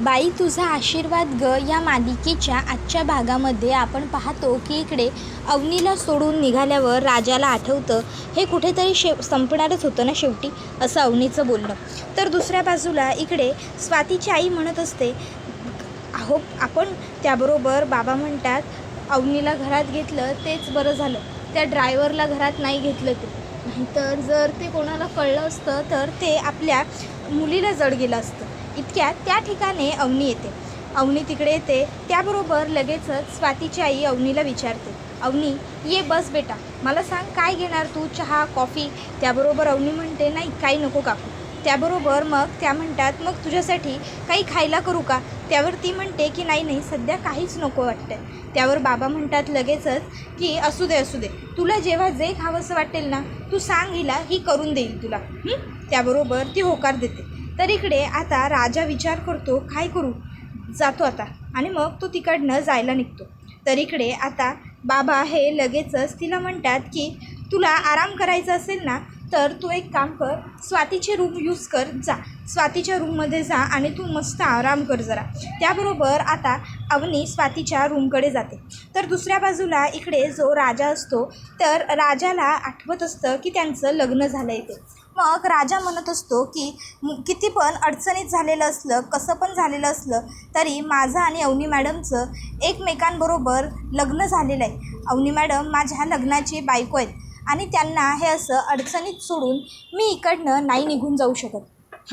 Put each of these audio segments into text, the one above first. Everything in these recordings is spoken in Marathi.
बाई तुझा आशीर्वाद ग या मालिकेच्या आजच्या भागामध्ये आपण पाहतो की इकडे अवनीला सोडून निघाल्यावर राजाला आठवतं हे कुठेतरी संपणारच होतं ना शेवटी, असं अवनीचं बोलणं. तर दुसऱ्या बाजूला इकडे स्वातीची आई म्हणत असते अहो आपण त्याबरोबर बाबा म्हणतात अवनीला घरात घेतलं तेच बरं झालं, त्या ड्रायव्हरला घरात नाही घेतलं ते, नाहीतर जर ते कोणाला कळलं असतं तर ते आपल्या मुलीला जड गेलं असतं. इतक्यात त्या ठिकाणी अवनी येते. अवनी तिकडे येते त्याबरोबर लगेचच स्वातीची आई अवनीला विचारते, अवनी ये बस बेटा, मला सांग काय घेणार तू, चहा कॉफी? त्याबरोबर अवनी म्हणते नाही काही नको काकू. त्याबरोबर मग त्या म्हणतात मग तुझ्यासाठी काही खायला करू का? त्यावर ती म्हणते की नाही नाही सध्या काहीच नको वाटतं. त्यावर बाबा म्हणतात लगेचच की असू दे तुला जेव्हा जे खावंसं वाटेल ना तू सांग हिला, ही करून देईल तुला. त्याबरोबर ती होकार देते. तर इकडे आता राजा विचार करतो काय करू, जातो आता, आणि मग तो तिकडनं जायला निघतो. तर इकडे आता बाबा हे लगेचच तिला म्हणतात की तुला आराम करायचा असेल ना तर तू एक काम कर, स्वातीचे रूम यूज कर, जा स्वातीच्या रूममध्ये जा आणि तू मस्त आराम कर जरा. त्याबरोबर आता अवनी स्वातीच्या रूमकडे जाते. तर दुसऱ्या बाजूला इकडे जो राजा असतो तर राजाला आठवत असतं की त्यांचं लग्न झालं आहे ते. मग राजा म्हणत असतो की किती पण अडचणीत झालेलं असलं, कसं पण झालेलं असलं तरी माझं आणि अवनी मॅडमचं एकमेकांबरोबर लग्न झालेलं आहे. अवनी मॅडम माझ्या लग्नाची बायको आहेत आणि त्यांना हे असं अडचणीत सोडून मी इकडनं नाही निघून जाऊ शकत,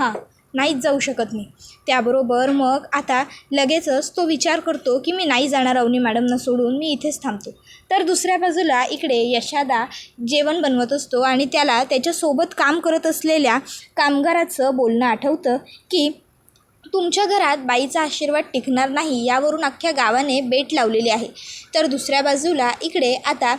नाहीच जाऊ शकत मी. त्याबरोबर मग आता लगेचच तो विचार करतो की मी नाही जाणार अवनी मॅडमना सोडून, मी इथेच थांबतो. तर दुसऱ्या बाजूला इकडे यशादा जेवण बनवत असतो आणि त्याला त्याच्यासोबत काम करत असलेल्या कामगाराचं बोलणं आठवतं की तुमच्या घरात बाईचा आशीर्वाद टिकणार नाही, यावरून अख्ख्या गावाने बेट लावलेली आहे. तर दुसऱ्या बाजूला इकडे आता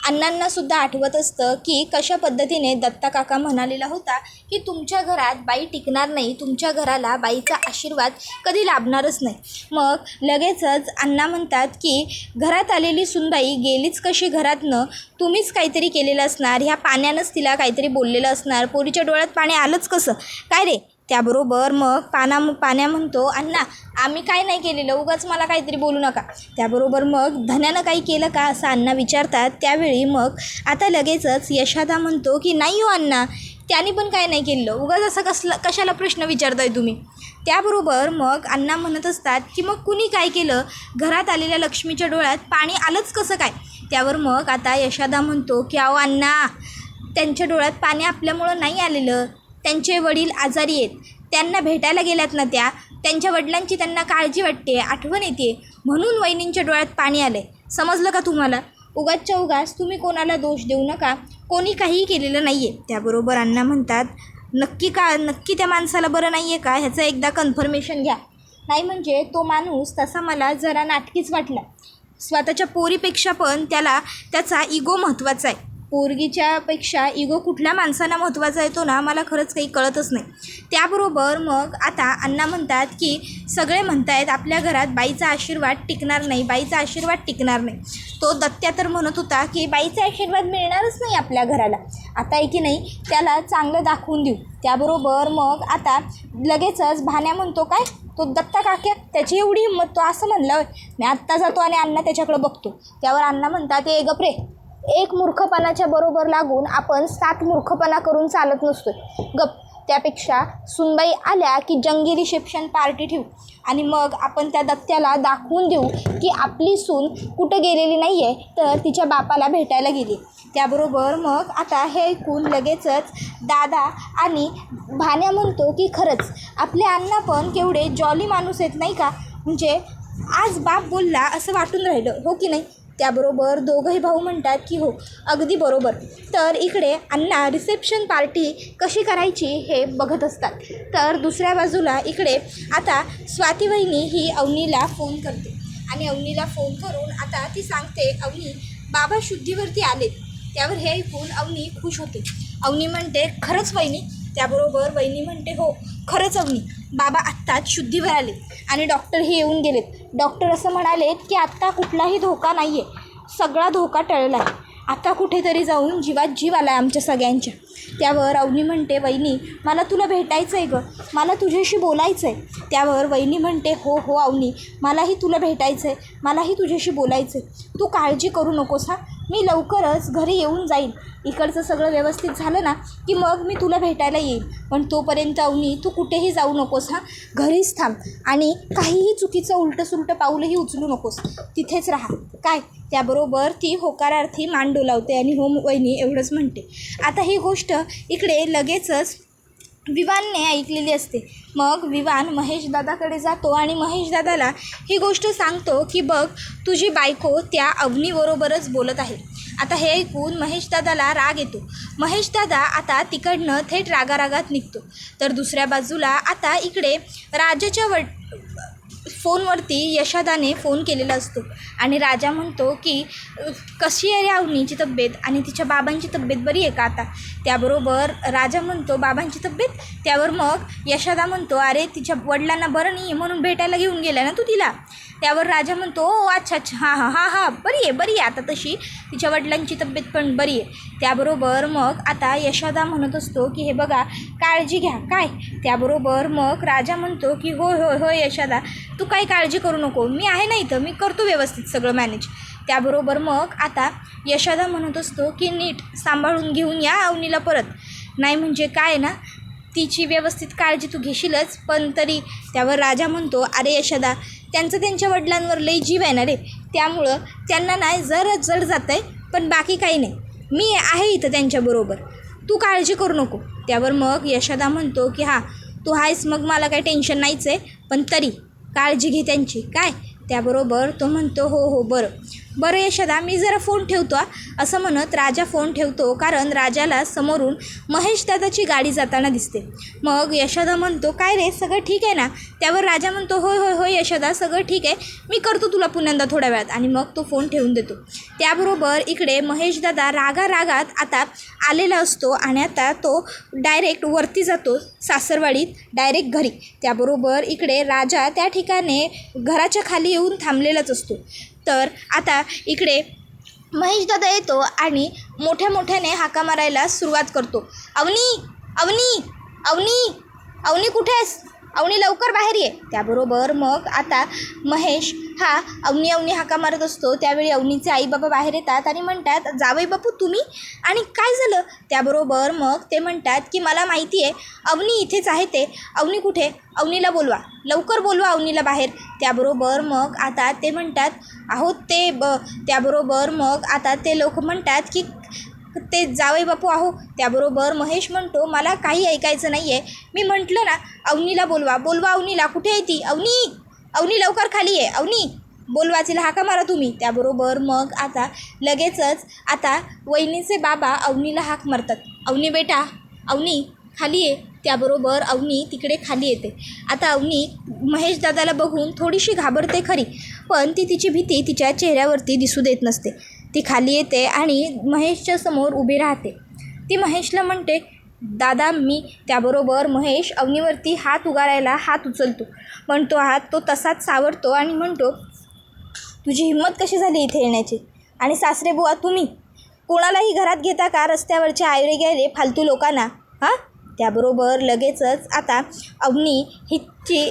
अण्णांनासुद्धा आठवत असतं की कशा पद्धतीने दत्ता काका म्हणालेला होता की तुमच्या घरात बाई टिकणार नाही, तुमच्या घराला बाईचा आशीर्वाद कधी लाभणारच नाही. मग लगेचच अण्णा म्हणतात की घरात आलेली सुनबाई गेलीच कशी घरातनं, तुम्हीच काहीतरी केलेलं असणार, ह्या पाण्यानंच तिला काहीतरी बोललेलं असणार, पोरीच्या डोळ्यात पाणी आलंच कसं काय रे? त्याबरोबर मग पाण्या म्हणतो अण्णा आम्ही काय नाही केलेलं, उगाच मला काहीतरी बोलू नका. त्याबरोबर मग धन्यानं काही केलं का असं अण्णा विचारतात. त्यावेळी मग आता लगेचच यशादा म्हणतो की नाही हो अण्णा, त्याने पण काय नाही केलं, उगाच असं कशाला प्रश्न विचारताय तुम्ही. त्याबरोबर मग अण्णा म्हणत असतात की मग कुणी काय केलं, घरात आलेल्या लक्ष्मीच्या डोळ्यात पाणी आलंच कसं काय? त्यावर मग आता यशादा म्हणतो की अहो अण्णा, त्यांच्या डोळ्यात पाणी आपल्यामुळं नाही आलेलं, त्यांचे वडील आजारी आहेत, त्यांना भेटायला गेल्यात ना त्यांच्या वडिलांची त्यांना काळजी वाटते, आठवण येते, म्हणून वहिनींच्या डोळ्यात पाणी आलं आहे. समजलं का तुम्हाला? उगाचच्या उगाच तुम्ही कोणाला दोष देऊ नका, कोणी काहीही केलेलं नाही आहे. त्याबरोबर अण्णा म्हणतात नक्की त्या माणसाला बरं नाही आहे का, ह्याचं एकदा कन्फर्मेशन घ्या. नाही म्हणजे तो माणूस तसा मला जरा नाटकीच वाटला, स्वतःच्या पोरीपेक्षा पण त्याला त्याचा इगो महत्त्वाचा आहे. पोरगीच्यापेक्षा इगो कुठल्या माणसांना महत्त्वाचा येतो ना, मला खरंच काही कळतच नाही. त्याबरोबर मग आता अण्णा म्हणतात की सगळे म्हणतायत आपल्या घरात बाईचा आशीर्वाद टिकणार नाही, बाईचा आशीर्वाद टिकणार नाही. तो दत्त्या तर म्हणत होता की बाईचा आशीर्वाद मिळणारच नाही आपल्या घराला, आता आहे की नाही त्याला चांगलं दाखवून देऊ. त्याबरोबर मग आता लगेचच भाण्या म्हणतो काय तो दत्ता काक्या, त्याची एवढी हिंमत, तो असं म्हणलं मी आत्ता जातो आणि अण्णा त्याच्याकडे बघतो. त्यावर अण्णा म्हणतात ए गप्रे, एक मूर्खपणाच्या बरोबर लागून आपण 7 मूर्खपणा करून चालत नसतोय, गप. त्यापेक्षा सुनबाई आल्या की जंगी रिसेप्शन पार्टी ठेवू आणि मग आपण त्या दत्त्याला दाखवून देऊ की आपली सून कुठं गेलेली नाही आहे, तर तिच्या बापाला भेटायला गेली. त्याबरोबर मग आता हे ऐकून लगेचच दादा आणि भाण्या म्हणतो की खरंच आपले अण्णा पण केवढे जॉली माणूस आहेत नाही का, म्हणजे आज बाप बोलला असं वाटून राहिलं, हो की नाही? त्याबरोबर दोघंही भाऊ म्हणतात की हो अगदी बरोबर. तर इकडे अण्णा रिसेप्शन पार्टी कशी करायची हे बघत असतात. तर दुसऱ्या बाजूला इकडे आता स्वाती वहिनी ही अवनीला फोन करते आणि अवनीला फोन करून आता ती सांगते अवनी बाबा शुद्धीवरती आलेत. त्यावर हे ऐकून अवनी खुश होते. अवनी म्हणते खरंच वहिनी? त्याबरोबर वहिनी म्हणते हो खरंच अवनी, बाबा आत्ताच शुद्धीवर आले आणि डॉक्टरही येऊन गेलेत. डॉक्टर असं म्हणालेत की आत्ता कुठलाही धोका नाही आहे, सगळा धोका टळला आहे आता कुठेतरी जाऊन जीवात जीव आला आहे आमच्या सगळ्यांच्या. त्यावर अवनी म्हणते, वहिनी मला तुला भेटायचं आहे गं, मला तुझ्याशी बोलायचं आहे. त्यावर वहिनी म्हणते, हो हो अवनी, मलाही तुला भेटायचं आहे, मलाही तुझ्याशी बोलायचं आहे. तू काळजी करू नकोस हां, मी लवकरच घरी येऊन जाईल. इकडचं सगळं व्यवस्थित झालं ना की मग मी तुला भेटायला येईल. पण तोपर्यंत अवनी तू कुठेही जाऊ नकोस हां, घरीच थांब आणि काहीही चुकीचं उलटंसुलटं पाऊलही उचलू नकोस, तिथेच राहा काय. त्याबरोबर ती होकारार्थी मान डोलावते आणि हो वहिनी एवढंच म्हणते. आता ही गोष्ट इकडे लगेचच विवानने ऐकलेली असते. मग विवान महेशदादाकडे जातो आणि महेशदादाला ही गोष्ट सांगतो की बघ तुझी बायको त्या अवनीबरोबरच बोलत आहे. आता हे ऐकून महेशदादाला राग येतो. महेशदादा आता तिकडनं थेट रागारागात निघतो. तर दुसऱ्या बाजूला आता इकडे राजाच्या फोनवरती यशोदाने फोन केलेला असतो आणि राजा म्हणतो की कशी आहे रे अवनीची तब्येत आणि तिच्या बाबांची तब्येत बरी आहे का आता. त्याबरोबर राजा म्हणतो बाबांची तब्येत. त्यावर मग यशोदा म्हणतो अरे तिच्या वडिलांना बरं नाही आहे म्हणून भेटायला घेऊन गेला ना तू तिला. त्यावर राजा म्हणतो ओ अच्छा अच्छा हां बरी आहे आता तशी तिच्या वडिलांची तब्येत पण बरी आहे. त्याबरोबर मग आता यशोदा म्हणत असतो की हे बघा काळजी घ्या काय. त्याबरोबर मग राजा म्हणतो की होय यशोदा तू काही काळजी करू नको, मी आहे ना इथं, मी करतो व्यवस्थित सगळं मॅनेज. त्याबरोबर मग आता यशोदा म्हणत असतो की नीट सांभाळून घेऊन या अवनीला परत, नाही म्हणजे काय ना तिची व्यवस्थित काळजी तू घेशीलच पण तरी. त्यावर राजा म्हणतो अरे यशोदा त्यांचं त्यांच्या वडिलांवर लई जीव आहे ना रे, त्यामुळं त्यांना नाही जड जात आहे पण बाकी काही नाही, मी आहे इथं त्यांच्याबरोबर, तू काळजी करू नको. त्यावर मग यशोदा म्हणतो की हां तू आहेस मग मला काही टेन्शन नाहीच आहे पण तरी काळजी घे त्यांची काय. त्याबरोबर तो म्हणतो हो बरं यशोदा मी जरा फोन ठेवतो असं म्हणत राजा फोन ठेवतो. कारण राजाला समोरून महेशदादाची गाडी जाताना दिसते. मग यशोदा म्हणतो काय रे सगळं ठीक आहे ना. त्यावर राजा म्हणतो होय यशोदा सगळं ठीक आहे, मी करतो तुला पुन्हा थोड्या वेळात आणि मग तो फोन ठेवून देतो. त्याबरोबर इकडे महेशदादा रागारागात आता आलेला असतो आणि आता तो डायरेक्ट वरती जातो सासरवाडीत डायरेक्ट घरी. त्याबरोबर इकडे राजा त्या ठिकाणी घराच्या खाली येऊन थांबलेलाच असतो. तर आता इकडे महेशदादा येतो आणि मोठ्याने हाका मारायला सुरुवात करतो. अवनी कुठे आहेस, अवनी लवकर बाहेर ये. त्याबरोबर मग आता महेश हा अवनी हाका मारत असतो. त्यावेळी अवनीचे आई बाबा बाहेर येतात आणि म्हणतात जावई बापू तुम्ही आणि काय झालं. त्याबरोबर मग ते म्हणतात की मला माहिती आहे अवनी इथेच आहे, ते अवनी कुठे, अवनीला बोलवा, लवकर बोलवा अवनीला बाहेर. त्याबरोबर मग आता ते म्हणतात अहो ते त्याबरोबर मग आता ते लोक म्हणतात की ते जावई बापू आहो. त्याबरोबर महेश म्हणतो मला काही ऐकायचं नाही आहे, मी म्हटलं ना अवनीला बोलवा अवनीला, कुठे आहे ती अवनी लवकर खाली आहे, अवनी बोलवा तिला, हाका मारा तुम्ही. त्याबरोबर मग आता लगेचच आता वहिनीचे बाबा अवनीला हाक मारतात, अवनी बेटा अवनी खाली आहे. त्याबरोबर अवनी तिकडे खाली येते. आता अवनी महेशदादाला बघून थोडीशी घाबरते खरी, पण तिची भीती तिच्या चेहऱ्यावरती दिसू देत नसते. ती खाली येते आणि महेशच्या समोर उभी राहते. ती महेशला म्हणते दादा मी. त्याबरोबर महेश अवनीवरती हात उगारायला हात उचलतो, पण तो हात तो तसाच सावरतो आणि म्हणतो तुझी हिंमत कशी झाली इथे येण्याची, आणि सासरे बुवा तुम्ही कोणालाही घरात घेता का रस्त्यावरच्या आयरे गेले फालतू लोकांना हां. त्याबरोबर लगेचच आता अवनी हिची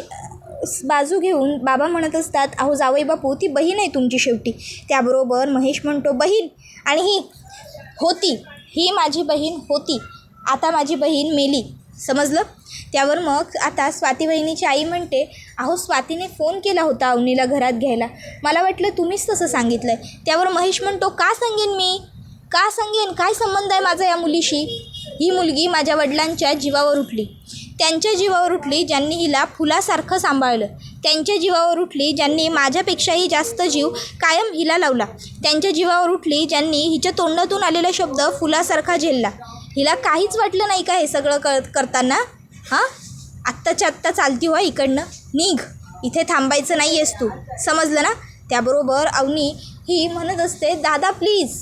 बाजू घेऊन बाबा म्हणत असतात अहो जावई बापू ती बहीण आहे तुमची शेवटी. त्याबरोबर महेश म्हणतो बहीण, आणि ही माझी बहीण होती, आता माझी बहीण मेली, समजलं. त्यावर मग आता स्वाती बहिणीची आई म्हणते अहो स्वातीने फोन केला होता अवनीला घरात घ्यायला, मला वाटलं तुम्हीच तसं सांगितलं आहे. त्यावर महेश म्हणतो का सांगेन काय संबंध आहे माझा या मुलीशी, ही मुलगी माझ्या वडिलांच्या जीवावर उठली, त्यांच्या जीवावर उठली ज्यांनी हिला फुलासारखं सांभाळलं, त्यांच्या जीवावर उठली ज्यांनी माझ्यापेक्षाही जास्त जीव कायम हिला लावला, त्यांच्या जीवावर उठली ज्यांनी हिच्या तोंडातून आलेला शब्द फुलासारखा झेलला. हिला काहीच वाटलं नाही का हे सगळं करताना हां. आत्ताच्या आत्ता चालती हो इकडनं, निघ, इथे थांबायचं नाही आहेस तू, समजलं ना. त्याबरोबर अवनी ही म्हणत असते दादा प्लीज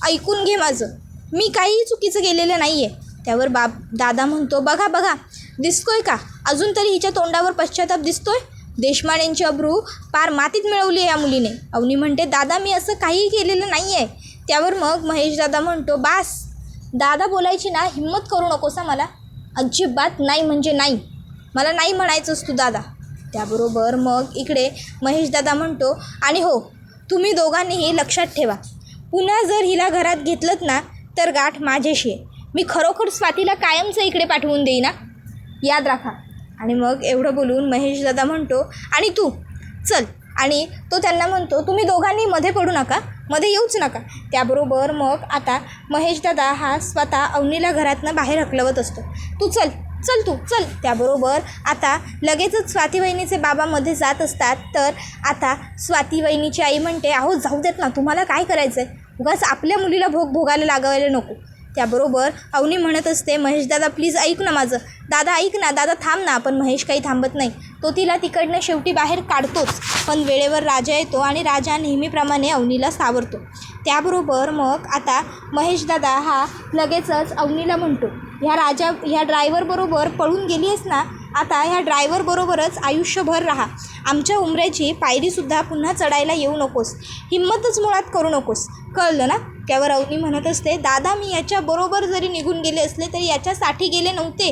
ऐकून घे माझं, मी काहीही चुकीचं केलेलं नाही आहे. त्यावर दादा म्हणतो बघा दिसतोय का अजून तरी हिच्या तोंडावर पश्चाताप दिसतोय, देशमानेंची अब्रू पार मातीत मिळवली आहे या मुलीने. अवनी म्हणते दादा मी असं काहीही केलेलं नाही आहे, त्यावर मग महेशदादा म्हणतो, बास, दादा बोलायची ना हिम्मत करू नकोस मला, अजिबात नाही म्हणजे नाही, मला नाही म्हणायचंच तू दादा. त्याबरोबर मग इकडे महेशदादा म्हणतो, आणि हो, तुम्ही दोघांनीही लक्षात ठेवा, पुन्हा जर हिला घरात घेतलंत ना तर गाठ माझ्याशी आहे. मी खरोखर स्वातीला कायमचं इकडे पाठवून देईना, याद राखा. आणि मग एवढं बोलून महेशदादा म्हणतो, आणि तू चल. आणि तो त्यांना म्हणतो, तुम्ही दोघांनी मध्ये पडू नका, मध्ये येऊच नका. त्याबरोबर मग आता महेशदादा हा स्वतः अवनीला घरातनं बाहेर हकलवत असतो. तू चल चल तू चल. त्याबरोबर आता लगेचच स्वाती वहिनीचे बाबा मध्ये जात असतात. तर आता स्वाती वहिनीची आई म्हणते, अहो जाऊ देत ना, तुम्हाला काय करायचं आहे, उगाच आपल्या मुलीला भोगायला लागायला नको. त्याबरोबर अवनी म्हणत असते, महेशदादा प्लीज ऐक ना माझं, दादा ऐक ना, दादा थांब ना. पण महेश काही थांबत नाही. तो तिला तिकडनं शेवटी बाहेर काढतोच. पण वेळेवर राजा येतो आणि राजा नेहमीप्रमाणे अवनीला सावरतो. त्याबरोबर मग आता महेशदादा हा लगेचच अवनीला म्हणतो, ह्या ड्रायव्हरबरोबर पळून गेली आहेस ना, आता ह्या ड्रायव्हरबरोबरच आयुष्यभर राहा. आमच्या उमऱ्याची पायरीसुद्धा पुन्हा चढायला येऊ नकोस, हिम्मतच मुळात करू नकोस, कळलं ना. त्यावर अवनी म्हणत असते, दादा मी याच्याबरोबर जरी निघून गेले असले तरी याच्यासाठी गेले नव्हते.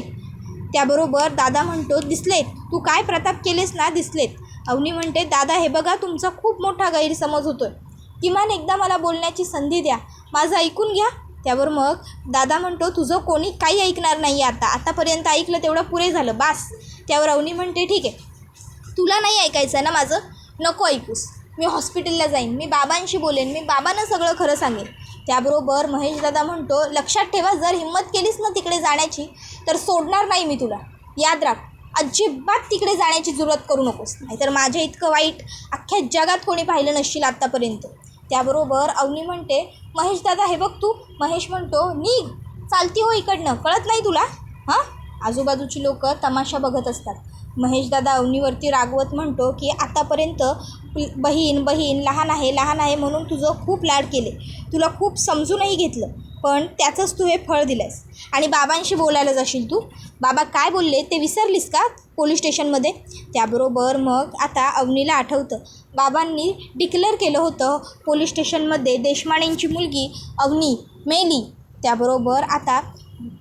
त्याबरोबर दादा म्हणतो, दिसलेत, तू काय प्रताप केलेस ना, दिसलेत. अवनी म्हणते, दादा हे बघा, तुमचा खूप मोठा गैरसमज होतो आहे, किमान एकदा मला बोलण्याची संधी द्या, माझं ऐकून घ्या. त्यावर मग दादा म्हणतो, तुझं कोणी काही ऐकणार नाही आहे, आतापर्यंत ऐकलं तेवढं पुरे झालं, बास. त्यावर अवनी म्हणते, ठीक आहे, तुला नाही ऐकायचं आहे ना माझं, नको ऐकूस, मी हॉस्पिटलला जाईन, मी बाबांशी बोलेन, मी बाबांना सगळं खरं सांगेन. त्याबरोबर महेशदादा म्हणतो, लक्षात ठेवा, जर हिम्मत केलीस ना तिकडे जाण्याची तर सोडणार नाही मी तुला, याद राख, अजिबात तिकडे जाण्याची जरूरत करू नकोस, नाहीतर माझ्या इतकं वाईट अख्ख्या जगात कोणी पाहिलं नसशील आत्तापर्यंत. त्याबरोबर अवनी म्हणते, महेशदादा हे बघ तू. महेश म्हणतो, निघ, चालती हो इकडनं, कळत नाही तुला. हां, आजूबाजूची लोक तमाशा बघत असतात. महेशदादा अवनीवरती रागवत म्हणतो की आतापर्यंत बहीण लहान आहे म्हणून तुझं खूप लाड केले, तुला खूप समजूनही घेतलं, पण त्याचंच तू हे फळ दिलंस. आणि बाबांशी बोलायला जाशील तू, बाबा काय बोलले ते विसरलीस का पोलीस स्टेशनमध्ये. त्याबरोबर मग आता अवनीला आठवतं, बाबांनी डिक्लेअर केलं होतं पोलीस स्टेशनमध्ये, देशमानेंची मुलगी अवनी मेली. त्याबरोबर आता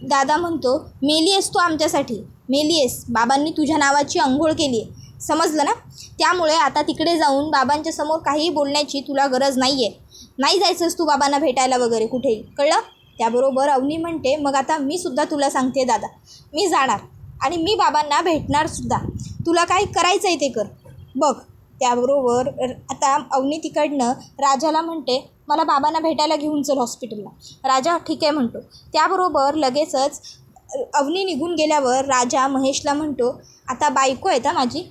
दादा म्हणतो, मेली आहेस तू आमच्यासाठी, मेली आहेस, बाबांनी तुझ्या नावाची अंघोळ केली आहे, समजलं ना. त्यामुळे आता तिकडे जाऊन बाबांच्या समोर काहीही बोलण्याची तुला गरज नाही आहे, नाही जायचंस तू बाबांना भेटायला वगैरे कुठेही, कळलं. त्याबरोबर अवनी म्हणते, मग आता मी सुद्धा तुला सांगते दादा, मी जाणार आणि मी बाबांना भेटणारसुद्धा, तुला काय करायचं आहे ते कर बघ. त्याबरोबर आता अवनी तिकडनं राजाला म्हणते, मला बाबांना भेटायला घेऊन चल हॉस्पिटलला. राजा ठीक आहे म्हणतो. त्याबरोबर लगेचच अवनी निघून गेल्यावर राजा महेशला म्हणतो, आता बायको आहे माझी,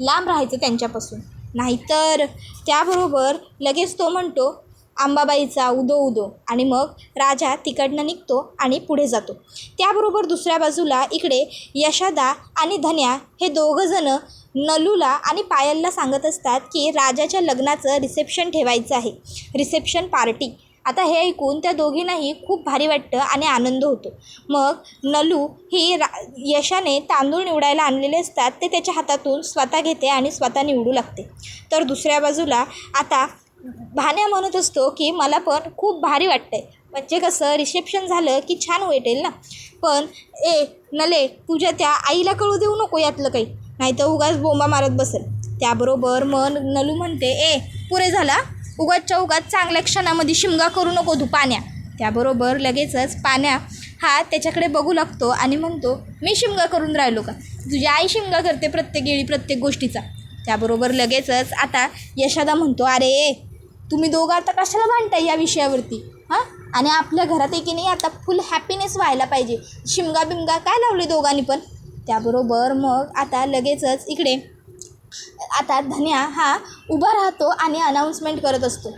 लांब राहायचं त्यांच्यापासून, नाहीतर. त्याबरोबर लगेच तो म्हणतो, अंबाबाईचा उदो उदो. आणि मग राजा तिकडनं निघतो आणि पुढे जातो. त्याबरोबर दुसऱ्या बाजूला इकडे यशोदा आणि धन्या हे दोघंजणं नलूला आणि पायलला सांगत असतात की राजाच्या लग्नाचं रिसेप्शन ठेवायचं आहे, रिसेप्शन पार्टी. आता हे ऐकून त्या दोघींनाही खूप भारी वाटतं आणि आनंद होतो. मग नलू ही यशाने तांदूळ निवडायला आणलेले असतात ते त्याच्या हातातून स्वतः घेते आणि स्वतः निवडू लागते. तर दुसऱ्या बाजूला आता भान्या म्हणत असतो की मला पण खूप भारी वाटतं आहे, म्हणजे कसं रिसेप्शन झालं की छान वाटेल ना, पण नले तुझ्या त्या आईला कळू देऊ नको यातलं काही, नाही तर उगाच बोंबा मारत बसेल. त्याबरोबर मग नलू म्हणते, पुरे झाला, उगाचच्या उगाच चांगल्या क्षणामध्ये शिमगा करू नको तू पाण्या. त्याबरोबर लगेचच पाण्या हा त्याच्याकडे बघू लागतो आणि म्हणतो, मी शिमगा करून राहिलो का, तुझी आई शिमगा करते प्रत्येक वेळी प्रत्येक गोष्टीचा. त्याबरोबर लगेचच आता यशोदा म्हणतो, अरे तुम्ही दोघं आता कशाला भांडताय या विषयावरती, हां, आणि आपल्या घरात की नाही आता फुल हॅपीनेस व्हायला पाहिजे, शिमगा बिमगा काय लावले दोघांनी पण. त्याबरोबर मग आता लगेचच इकडे आता धन्या हा उभा राहतो आणि अनाऊन्समेंट करत असतो,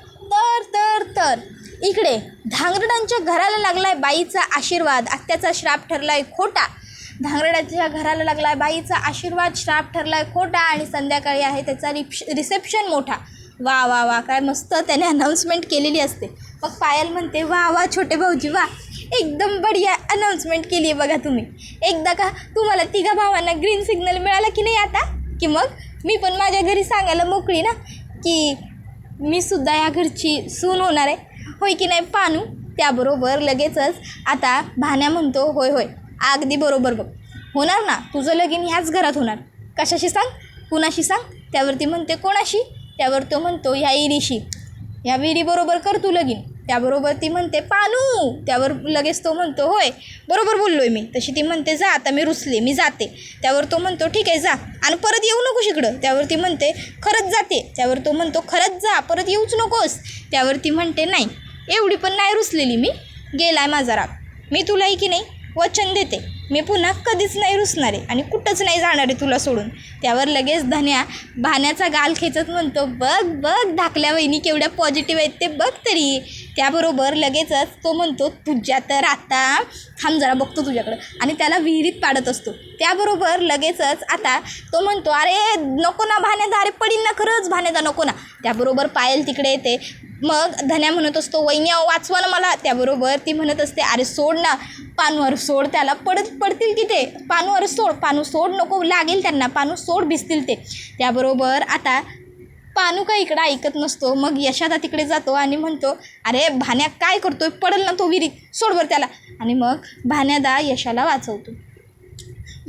तर इकडे धांगरडांच्या घराला लागलाय बाईचा आशीर्वाद, आत्याचा श्राप ठरलाय खोटा, धांगरडाच्या घराला लागलाय बाईचा आशीर्वाद, श्राप ठरलाय खोटा, आणि संध्याकाळी आहे त्याचा रिसेप्शन मोठा. वा वा वा, काय मस्त त्याने अनाऊन्समेंट केलेली असते. मग पायल म्हणते, वा वा छोटे भाऊजी, वा एकदम बढिया अनाऊन्समेंट केली आहे बघा तुम्ही. एकदा का तुम्हाला तिघा भावांना ग्रीन सिग्नल मिळाला की नाही आता, की मग मी पण माझ्या घरी सांगायला मोकळी ना की मी सुद्धा या घरची सून होणार आहे. होय की नाही पानू. त्याबरोबर लगेचच आता भान्या म्हणतो होय होय अगदी बरोबर बघ, होणार ना तुझं लगीन ह्याच घरात होणार. कशाशी सांग, कुणाशी सांग. त्यावरती म्हणते कोणाशी. त्यावर तो म्हणतो ह्या इरीशी, ह्या विहिरीबरोबर कर तू लगीन. त्याबरोबर ती म्हणते पानू. त्यावर लगेच तो म्हणतो होय बरोबर बोललो आहे मी. तशी ती म्हणते जा आता मी रुसले मी जाते. त्यावर तो म्हणतो ठीक आहे जा आणि परत येऊ नकोस इकडं. त्यावर ती म्हणते खरंच जाते. त्यावर तो म्हणतो खरंच जा परत येऊच नकोस. त्यावर ती म्हणते नाही एवढी पण नाही रुसलेली मी, गेलाय माझा राग. मी तुलाही की नाही वचन देते मी पुन्हा कधीच नाही रुसणार आहे आणि कुठंच नाही जाणार आहे तुला सोडून. त्यावर लगेच धन्या भाण्याचा गाल खेचत म्हणतो बघ बघ धाकल्या वहिनी केवढ्या पॉझिटिव्ह आहेत ते बघ तरी. त्याबरोबर लगेचच तो म्हणतो तुझ्या तर आता थांब जरा बघतो तुझ्याकडं आणि त्याला विहिरीत पाडत असतो. त्याबरोबर लगेचच आता तो म्हणतो अरे नको ना भाण्यादा, अरे पडीन ना खरंच भाण्यादा नको ना. त्याबरोबर पायल तिकडे येते. मग धन्या म्हणत असतो वहिनी वाचवा ना मला. त्याबरोबर ती म्हणत असते अरे सोड ना पानवर सोड त्याला, पडतील की ते. पानवर सोड, पानू सोड नको लागेल त्यांना, पानू सोड भिजतील ते. त्याबरोबर आता पानू काय इकडं ऐकत नसतो. मग यशादा तिकडे जातो आणि म्हणतो अरे भान्या काय करतोय, पडेल ना तो विहिरीत, सोड बरं त्याला. आणि मग भान्यादा यशाला वाचवतो.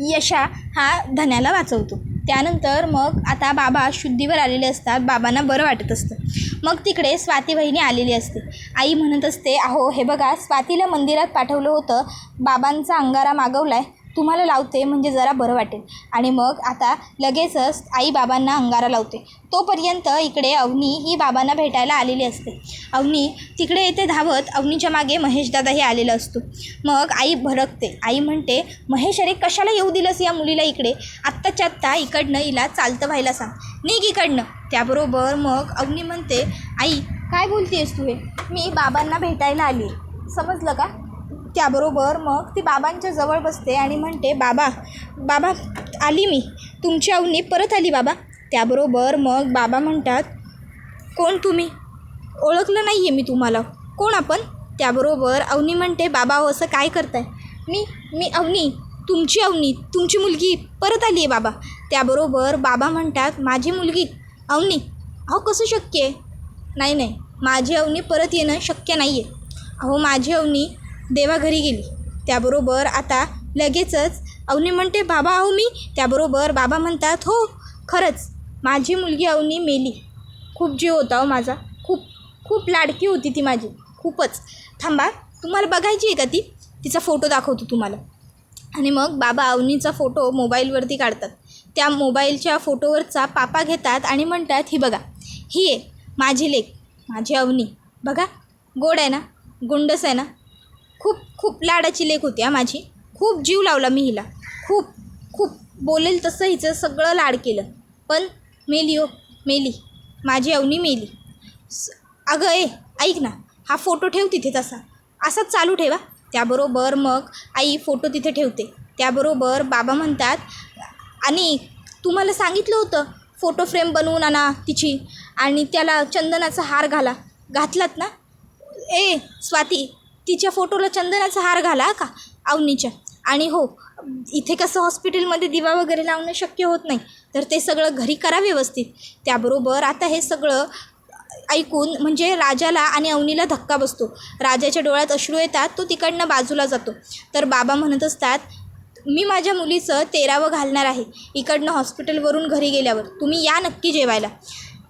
यशा हा धन्याला वाचवतो. त्यानंतर मग आता बाबा शुद्धीवर आलेले असतात. बाबांना बरं वाटत असतं. मग तिकडे स्वाती वहिनी आलेली असते. आई म्हणत असते अहो हे बघा स्वातीला मंदिरात पाठवलं होतं, बाबांचा अंगारा मागवला आहे, तुम्हाला लावते म्हणजे जरा बरं वाटेल. आणि मग आता लगेचच आई बाबांना अंगारा लावते. तोपर्यंत इकडे अवनी ही बाबांना भेटायला आलेली असते. अवनी तिकडे येते धावत. अवनीच्या मागे महेशदादाही आलेला असतो. मग आई भडकते. आई म्हणते महेश अरे कशाला येऊ दिलंस या मुलीला इकडे, आत्ताच्या आत्ता इकडनं हिला चालतं व्हायला सांग, निघ इकडनं. त्याबरोबर मग अवनी म्हणते आई काय बोलतेस तू हे, मी बाबांना भेटायला आली समजलं का. त्याबरोबर मग ती बाबांच्या जवळ बसते आणि म्हणते बाबा बाबा आली मी, तुमची अवनी परत आली बाबा. त्याबरोबर मग बाबा म्हणतात कोण तुम्ही, ओळखलं नाही आहे मी तुम्हाला, कोण आपण. त्याबरोबर अवनी म्हणते बाबा हो असं काय करताय, मी अवनी, तुमची अवनी, तुमची मुलगी परत आली आहे बाबा. त्याबरोबर बाबा म्हणतात माझी मुलगी अवनी, अहो कसं शक्य आहे, नाही माझी अवनी परत येणं शक्य नाही आहे, अहो माझी अवनी देवाघरी गेली. त्याबरोबर आता लगेचच अवनी म्हणते बाबा अहो मी. त्याबरोबर बाबा म्हणतात हो खरंच माझी मुलगी अवनी मेली, खूप जीव होता हो माझा, खूप लाडकी होती ती माझी, खूपच. थांबा तुम्हाला बघायची आहे का ती, तिचा फोटो दाखवतो तुम्हाला. आणि मग बाबा अवनीचा फोटो मोबाईलवरती काढतात. त्या मोबाईलच्या फोटोवरचा पापा घेतात आणि म्हणतात ही बघा ही आहे माझी लेक, माझी अवनी, बघा गोड आहे ना, गुंडस आहे ना, खूप लाडाची लेक होती माझी, खूप जीव लावला मी हिला, खूप बोलेल तसं हिचं सगळं लाड केलं, पण मेली हो मेली, माझी अवनी मेली. अगं ऐक ना, हा फोटो ठेव तिथे असाच चालू ठेवा. त्याबरोबर मग आई फोटो तिथे ठेवते. त्याबरोबर बाबा म्हणतात आणि तुम्हाला सांगितलं होतं फोटो फ्रेम बनवून आणा तिची आणि त्याला चंदनाचा हार घातलात ना. स्वाती तिच्या फोटोला चंदनाचा हार घाला का अवनीच्या. आणि हो इथे कसं हॉस्पिटलमध्ये दिवा वगैरे लावणं शक्य होत नाही, तर ते सगळं घरी करा व्यवस्थित. त्याबरोबर आता हे सगळं ऐकून म्हणजे राजाला आणि अवनीला धक्का बसतो. राजाच्या डोळ्यात अश्रू येतात. तो तिकडनं बाजूला जातो. तर बाबा म्हणत असतात मी माझ्या मुलीचं 13वं घालणार आहे इकडनं हॉस्पिटलवरून घरी गेल्यावर, तुम्ही या नक्की जेवायला.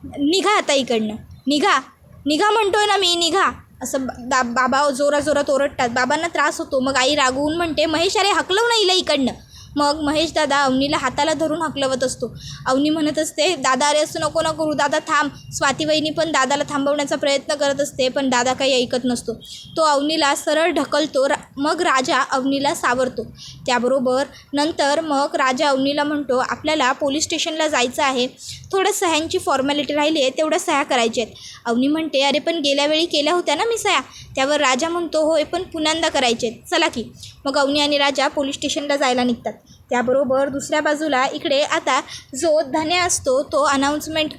निघा आता इकडनं, निघा म्हणतोय ना मी, निघा असं बाबा जोरात ओरडतात. बाबांना त्रास होतो. मग आई रागवून म्हणते महेश अरे हकलव ना हिला इकडनं. मग महेश दादा अवनीला हाताला धरून हकलवत असतो. अवनी म्हणत असते दादा अरे असं नको करू, दादा थांब. स्वाती वहिनी पण दादाला थांबवण्याचा प्रयत्न करत असते, पण दादा काही ऐकत नसतो. तो अवनीला सरळ ढकलतो. मग राजा अवनीला सावरतो. त्याबरोबर नंतर मग राजा अवनीला म्हणतो आपल्याला पोलीस स्टेशनला जायचं आहे, थोडं सह्यांची फॉर्मॅलिटी राहिली आहे, तेवढ्या सह्या करायच्या आहेत. अवनी म्हणते अरे पण गेल्या वेळी केल्या होत्या ना मी सह्या. त्यावर राजा म्हणतो होय पण पुन्यांदा करायचे आहेत, चला की. मग अवनी आणि राजा पोलीस स्टेशनला जायला निघतात. त्याबरोबर दुसऱ्या बाजूला इकडे आता जो धन्या असतो तो अनाऊन्समेंट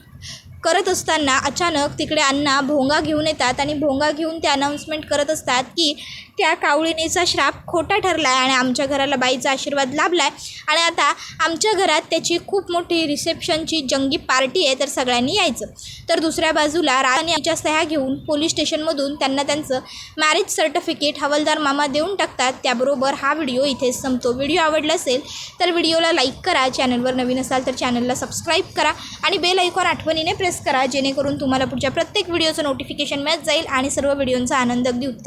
करत असताना अचानक तिकडे अण्णा भोंगा घेऊन येतात आणि भोंगा घेऊन ते अनाऊन्समेंट करत असतात की त्या कावळीणीचा श्राप खोटा ठरला आहे आणि आमच्या घराला बाईचा आशीर्वाद लाभला आहे आणि आता आमच्या घरात त्याची खूप मोठी रिसेप्शनची जंगी पार्टी आहे, तर सगळ्यांनी यायचं. तर दुसऱ्या बाजूला राणीच्या सह्या घेऊन पोलीस स्टेशनमधून त्यांना त्यांचं मॅरेज सर्टिफिकेट हवालदार मामा देऊन टाकतात. त्याबरोबर हा व्हिडिओ इथेच संपतो. व्हिडिओ आवडला असेल तर व्हिडिओला लाईक करा, चॅनलवर नवीन असाल तर चॅनलला सबस्क्राईब करा आणि बेल आयकॉन आठवणीने प्रेस करा, जेणेकरून तुम्हाला पुढच्या प्रत्येक व्हिडिओचं नोटिफिकेशन मिळत जाईल आणि सर्व व्हिडिओंचा आनंद अगदी उत्तम